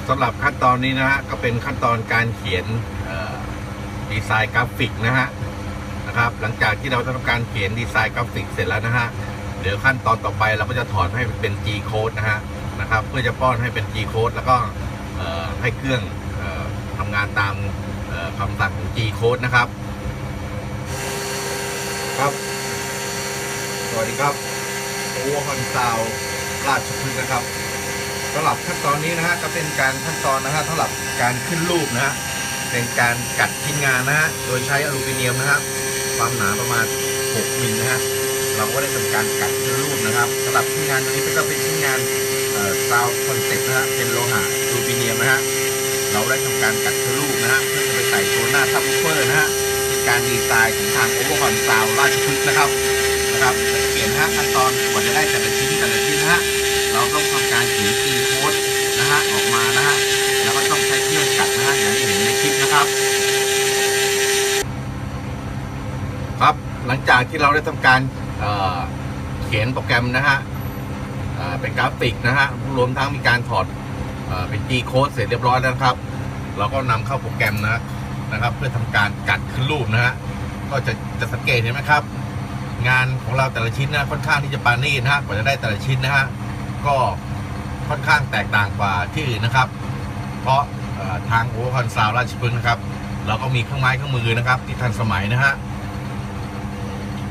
สำหรับขั้นตอนนี้นะฮะก็เป็นขั้นตอนการเขียนดีไซน์กราฟิกนะครับหลังจากที่เราทำการเขียนดีไซน์กราฟิกเสร็จแล้วนะฮะเดี๋ยวขั้นตอนต่อไปเราก็จะถอดให้เป็น G code นะครับเพื่อจะป้อนให้เป็น G code แล้วก็ให้เครื่องทำงานตามคำสั่งของ G code นะครับสวัสดีครับ Overhorn Sound ราชพฤกษ์นะครับสำหรับขั้นตอนนี้นะฮะก็เป็นการขั้นตอนนะฮะสำหรับการขึ้นรูปนะฮะเป็นการกัดชิ้นงานนะฮะโดยใช้อลูมิเนียมนะครับความหนาประมาณ6 มิลนะฮะเราก็ได้ทำการกัดขึ้นรูปนะครับสำหรับชิ้นงานตัวนี้ก็เป็นชิ้นงานซาวคอนเซ็ปต์นะฮะเป็นโลหะอลูมิเนียมนะฮะเราได้ทำการกัดขึ้นรูปนะฮะเพื่อจะไปใส่ตัวหน้าซับวูฟเฟอร์นะฮะการดีไซน์ของทาง Overhorn Sound ราชพฤกษ์นะครับเขียนนะฮะขั้นตอนกว่าจะได้แต่ละชิ้นนะฮะเราต้องทำการเขียนG codeนะฮะออกมานะฮะแล้วก็ต้องใช้เครื่องกัดนะฮะอย่างที่เห็นในคลิปนะครับหลังจากที่เราได้ทำการเขียนโปรแกรมนะฮะเป็นกราฟิกนะฮะรวมทั้งมีการถอดเป็น G code เสร็จเรียบร้อยแล้วครับเราก็นำเข้าโปรแกรมนะครับเพื่อทำการกัดขึ้นรูปนะฮะก็จะสังเกตเห็นไหมครับงานของเราแต่ละชิ้นนะค่อนข้างที่จะปราณีตนะฮะกว่าจะได้แต่ละชิ้นนะฮะก็ค่อนข้างแตกต่างกว่าที่อื่นนะครับเพราะทาง Overhorn Sound ราชพฤกษ์นะครับเราก็มีเครื่องไม้เครื่องมือนะครับที่ทันสมัยนะฮะ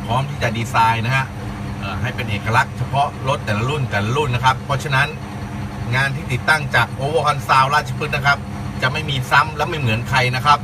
พร้อมที่จะดีไซน์นะฮะให้เป็นเอกลักษณ์เฉพาะรถแต่ละรุ่นนะครับเพราะฉะนั้นงานที่ติดตั้งจาก Overhorn Sound ราชพฤกษ์นะครับจะไม่มีซ้ำและไม่เหมือนใครนะครับ